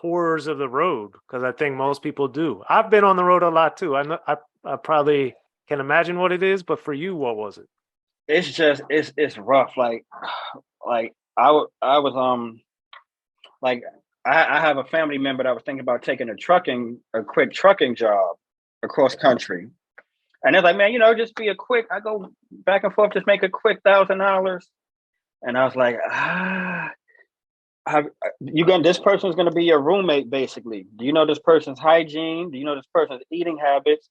horrors of the road, because I think most people do. I've been on the road a lot too. I know I probably can imagine what it is, but for you, what was it? It's just it's rough. Like I was like I have a family member that was thinking about taking a quick trucking job across country. And they're like, man, just be a quick, I go back and forth, just make a quick $1,000. And I was like, this person's gonna be your roommate, basically. Do you know this person's hygiene? Do you know this person's eating habits?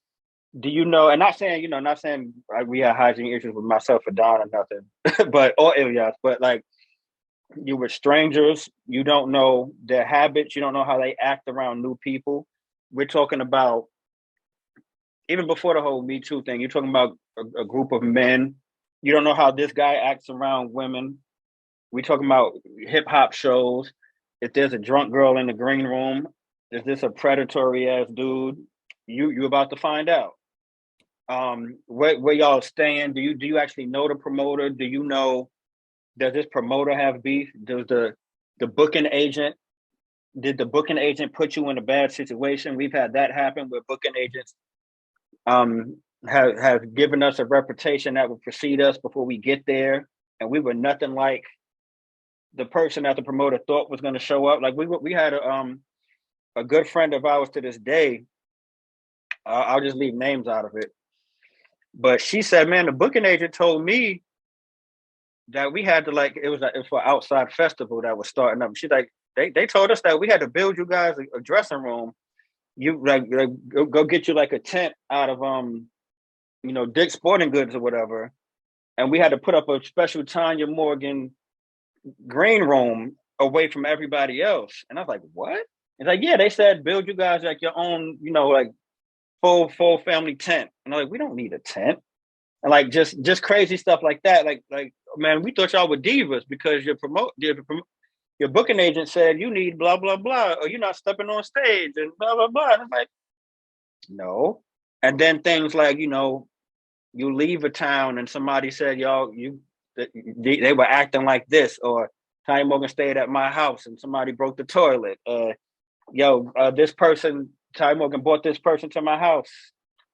Do you know, and not saying we had hygiene issues with myself or Don or nothing, or Ilyas, but like you were strangers, you don't know their habits, you don't know how they act around new people. We're talking about even before the whole Me Too thing, you're talking about a group of men. You don't know how this guy acts around women. We're talking about hip hop shows. If there's a drunk girl in the green room, is this a predatory ass dude? You about to find out. Where y'all staying? Do you actually know the promoter? Do you know, does this promoter have beef? Does the booking agent, did the booking agent put you in a bad situation? We've had that happen where booking agents have given us a reputation that will precede us before we get there, and we were nothing like the person that the promoter thought was going to show up. Like we had a good friend of ours to this day. I'll just leave names out of it, but she said, "Man, the booking agent told me that we had to it was for an outside festival that was starting up. She's like, they told us that we had to build you guys a dressing room. You go get you like a tent out of Dick's Sporting Goods or whatever, and we had to put up a special Tanya Morgan green room away from everybody else." And I was like, "What?" It's like, "Yeah, they said build you guys like your own, like full family tent." And I'm like, "We don't need a tent." And like just crazy stuff like that. Like man, we thought y'all were divas because your booking agent said you need blah blah blah, or you're not stepping on stage and blah blah blah. And I'm like, no. And then things like, you leave a town and somebody said, they were acting like this, or Ty Morgan stayed at my house and somebody broke the toilet. This person, Ty Morgan brought this person to my house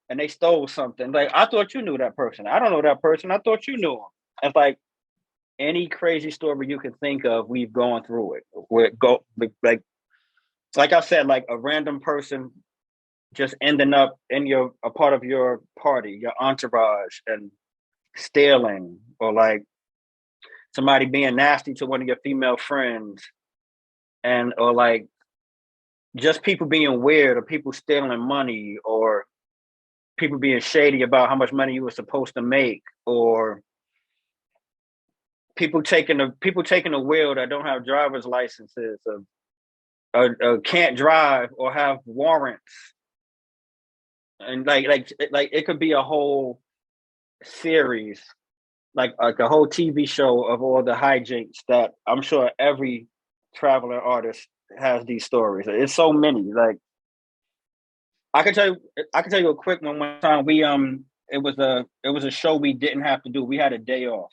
and they stole something. Like, I thought you knew that person. I don't know that person. I thought you knew him. It's like any crazy story you can think of, we've gone through it. Like I said, like a random person just ending up in a part of your party, your entourage, and stealing, or like somebody being nasty to one of your female friends, or like just people being weird, or people stealing money, or people being shady about how much money you were supposed to make, or people taking a wheel that don't have driver's licenses, or can't drive or have warrants. And like it could be a whole series, like a whole TV show of all the hijinks that I'm sure every traveling artist has these stories. It's so many. Like I can tell you a quick one. One time it was a show we didn't have to do. We had a day off.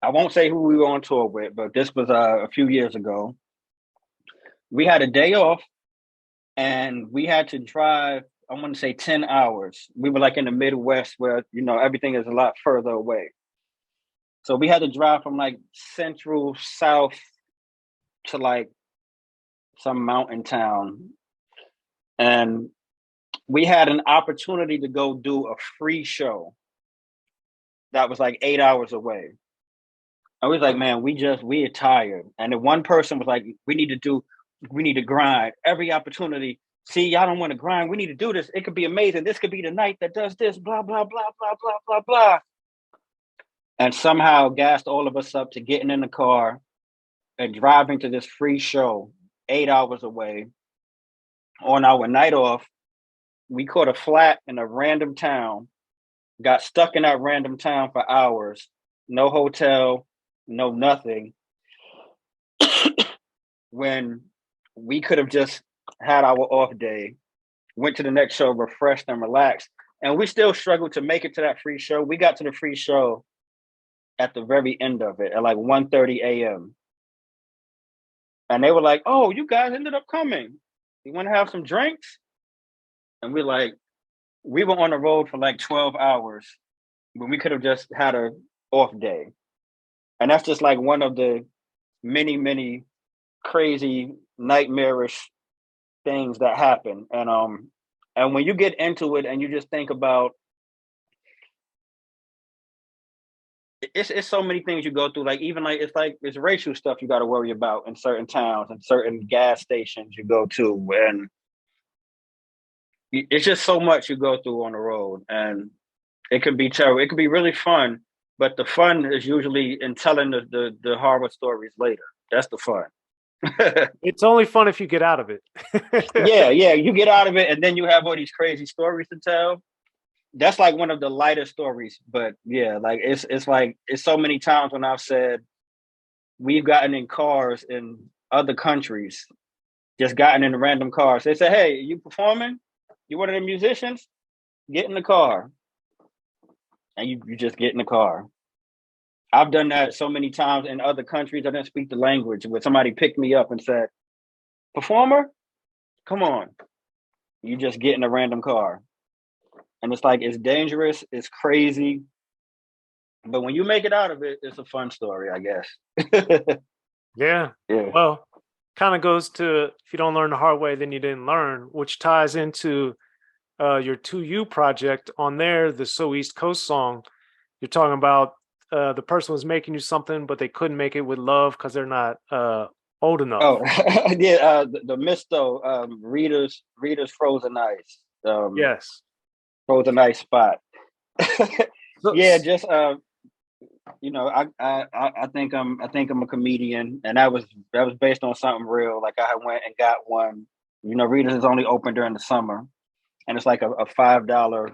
I won't say who we were on tour with, but this was a few years ago. We had a day off and we had to drive, I want to say 10 hours. We were like in the Midwest where, everything is a lot further away. So we had to drive from like central south to like some mountain town. And we had an opportunity to go do a free show that was like 8 hours away. I was like, man, we are tired. And then one person was like, we need to grind every opportunity. See, y'all don't want to grind. We need to do this. It could be amazing. This could be the night that does this, blah, blah, blah, blah, blah, blah, blah. And somehow gassed all of us up to getting in the car and driving to this free show 8 hours away. On our night off, we caught a flat in a random town, got stuck in that random town for hours, no hotel, no nothing, when we could have just had our off day, went to the next show, refreshed and relaxed. And we still struggled to make it to that free show. We got to the free show at the very end of it at like 1:30 a.m. And they were like, "Oh, you guys ended up coming. You want to have some drinks?" And we were on the road for like 12 hours when we could have just had a off day. And that's just like one of the many, many crazy, nightmarish things that happen. And when you get into it and you just think about it's so many things you go through, like even it's racial stuff you got to worry about in certain towns and certain gas stations you go to, and it's just so much you go through on the road, and it can be terrible. It can be really fun, but the fun is usually in telling the horror stories later. That's the fun. It's only fun if you get out of it. Yeah, you get out of it, and then you have all these crazy stories to tell. That's like one of the lighter stories, but yeah, like it's so many times when I've said we've gotten in cars in other countries, just gotten in random cars. They say, "Hey, you performing? You one of the musicians? Get in the car," and you just get in the car. I've done that so many times in other countries. I didn't speak the language, where somebody picked me up and said, "Performer, come on." You just get in a random car. And it's like, it's dangerous, it's crazy. But when you make it out of it, it's a fun story, I guess. Yeah. Yeah. Well, kind of goes to, if you don't learn the hard way, then you didn't learn, which ties into your 2U project. On there, the So East Coast song, you're talking about the person was making you something, but they couldn't make it with love because they're not old enough. Oh, yeah. The Misto, Rita's Frozen Ice. Yes. Frozen Ice spot. So, Yeah, just I think I'm a comedian, and that was based on something real. Like I went and got one. Rita's is only open during the summer, and it's like a $5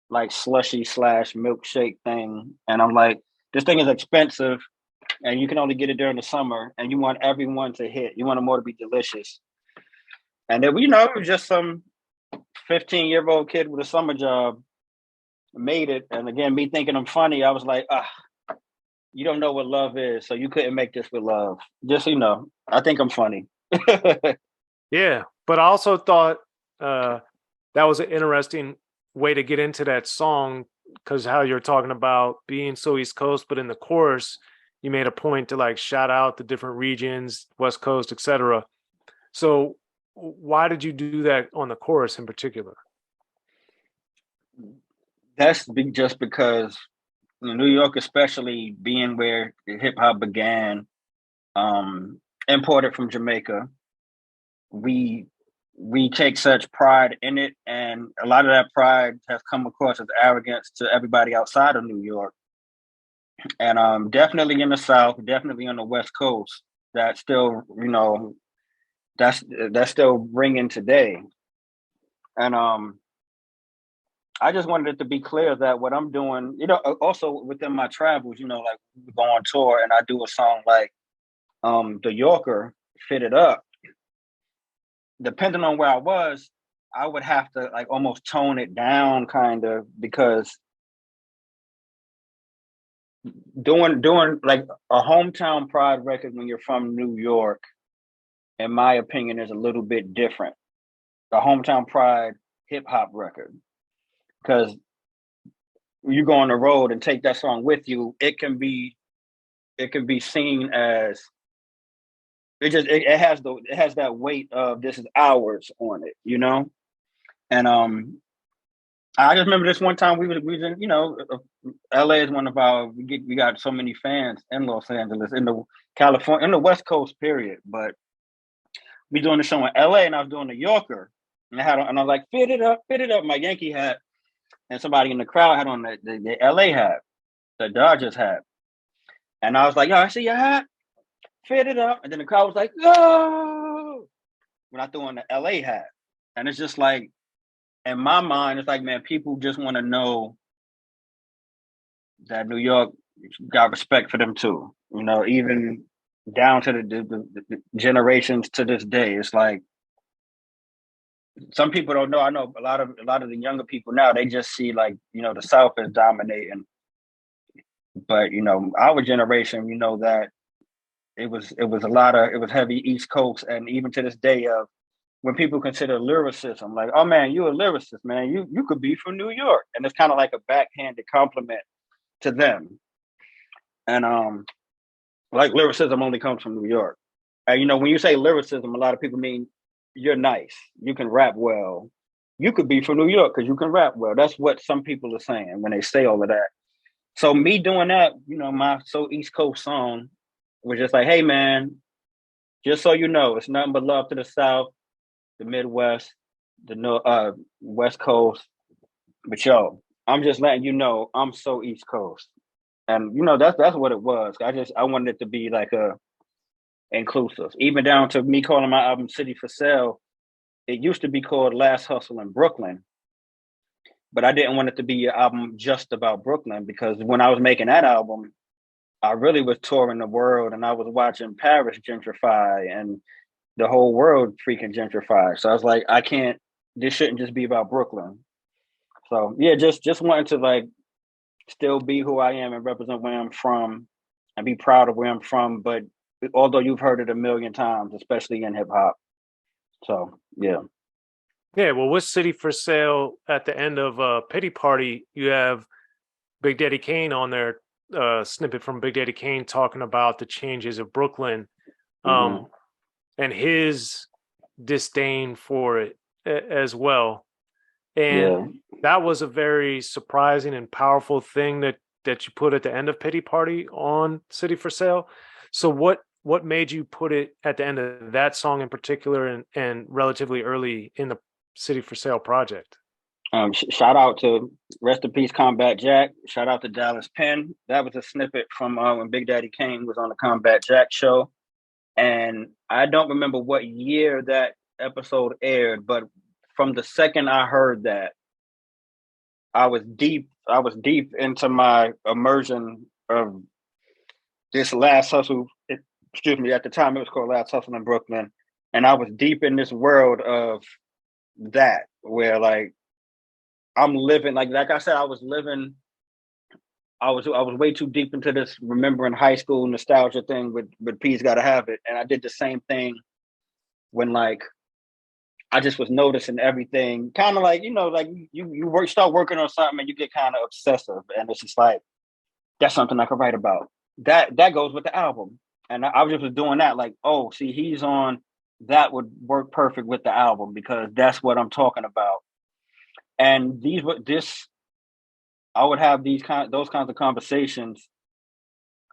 like slushy / milkshake thing. And I'm like, this thing is expensive, and you can only get it during the summer, and you want everyone to hit. You want them all to be delicious. And then, it was just some 15-year-old kid with a summer job made it. And again, me thinking I'm funny, I was like, you don't know what love is, so you couldn't make this with love. Just, I think I'm funny. yeah. But I also thought that was an interesting way to get into that song, because how you're talking about being so East Coast, but in the chorus, you made a point to like shout out the different regions, West Coast, etc. So why did you do that on the chorus in particular? That's just because New York, especially being where hip hop began, imported from Jamaica, we take such pride in it, and a lot of that pride has come across as arrogance to everybody outside of New York. And definitely in the South, definitely on the West Coast, that still, that's still ringing today. And I just wanted it to be clear that what I'm doing, also within my travels, like we go on tour and I do a song like The Yorker, Fit It Up. Depending on where I was, I would have to like almost tone it down kind of, because doing like a hometown pride record when you're from New York, in my opinion, is a little bit different. The hometown pride hip hop record, because you go on the road and take that song with you, it can be seen as it has that weight of this is ours on it, And I just remember this one time we was in, LA is one of our we got so many fans in Los Angeles, in the California, in the West Coast period, but we doing the show in LA, and I was doing the Yorker, and I was like, fit it up, my Yankee hat, and somebody in the crowd had on the LA hat, the Dodgers hat, and I was like, yo, I see your hat, fit it up, and then the crowd was like, no, when I threw on the LA hat, and it's just like, in my mind, it's like, man, people just want to know that New York got respect for them too, even down to the generations to this day. It's like, some people don't know. I know a lot of the younger people now, they just see like, the South is dominating. But, our generation, we know that it was heavy East Coast, and even to this day of when people consider lyricism, like, oh man, you're a lyricist, man. You could be from New York. And it's kind of like a backhanded compliment to them. And like lyricism only comes from New York. And you know, when you say lyricism, a lot of people mean you're nice, you can rap well. You could be from New York because you can rap well. That's what some people are saying when they say all of that. So me doing that, you know, my So East Coast song was just like, hey man, just so you know, it's nothing but love to the South, the Midwest, the West Coast. But yo, I'm just letting you know I'm so East Coast. And you know, that's what it was. I wanted it to be like a inclusive. Even down to me calling my album City for Sale. It used to be called Last Hustle in Brooklyn. But I didn't want it to be an album just about Brooklyn, because when I was making that album, I really was touring the world and I was watching Paris gentrify and the whole world freaking gentrify. So I was like, this shouldn't just be about Brooklyn. So yeah, just wanting to like still be who I am and represent where I'm from and be proud of where I'm from. But although you've heard it a million times, especially in hip hop. So yeah. Yeah, well, with City for Sale at the end of Pity Party, you have Big Daddy Kane on there, snippet from Big Daddy Kane talking about the changes of Brooklyn, and his disdain for it as well. And that was a very surprising and powerful thing that you put at the end of Pity Party on City for Sale. So what made you put it at the end of that song in particular and relatively early in the City for Sale project? Shout out to rest in peace Combat Jack. Shout out to Dallas Penn. That was a snippet from when Big Daddy Kane was on the Combat Jack show. And I don't remember what year that episode aired, but from the second I heard that, I was deep into my immersion of this Last Hustle. Excuse me, at the time it was called Last Hustle in Brooklyn. And I was deep in this world of that, where like I'm living, like I said, I was way too deep into this remembering high school nostalgia thing with P's Gotta Have It. And I did the same thing when like I just was noticing everything, kind of like, you know, like you start working on something and you get kind of obsessive, and it's just like, that's something I could write about. That goes with the album. And I was just doing that, like, oh, see, he's on, that would work perfect with the album because that's what I'm talking about. And I would have those kinds of conversations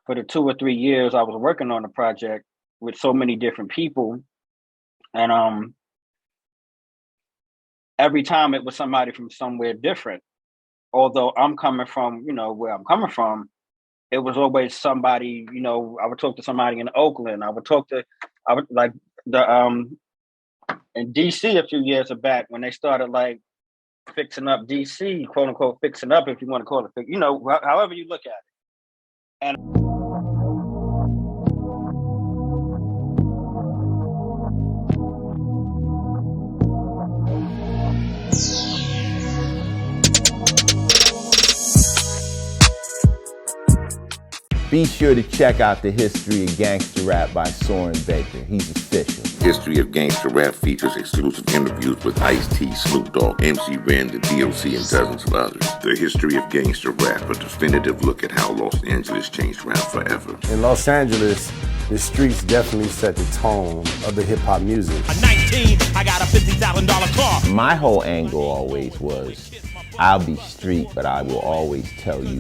for the 2 or 3 years I was working on the project with so many different people. And every time it was somebody from somewhere different. Although I'm coming from, you know, where I'm coming from, it was always somebody, you know, I would talk to somebody in Oakland. I would like in D.C. a few years back when they started like fixing up D.C., quote unquote, fixing up, if you want to call it, you know, however you look at it. And be sure to check out the History of Gangster Rap by Soren Baker. He's official. History of Gangster Rap features exclusive interviews with Ice-T, Snoop Dogg, MC Ren, the D.O.C, and dozens of others. The History of Gangster Rap, a definitive look at how Los Angeles changed rap forever. In Los Angeles, the streets definitely set the tone of the hip-hop music. At 19, I got a $50,000 car. My whole angle always was, I'll be street, but I will always tell you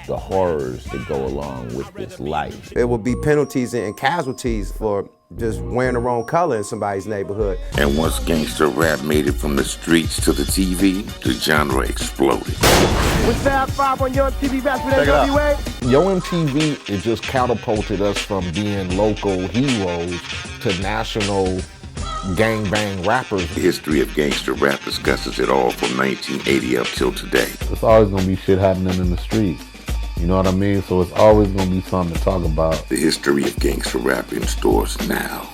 the horrors that go along with this life. It would be penalties and casualties for just wearing the wrong color in somebody's neighborhood. And once gangster rap made it from the streets to the TV, the genre exploded. With Fab 5 on your TV back with NWA. Yo MTV, it just catapulted us from being local heroes to national gangbang rappers. The History of Gangster Rap discusses it all from 1980 up till today. It's always gonna be shit happening in the streets. You know what I mean? So it's always gonna be something to talk about. The History of Gangster Rap in stores now.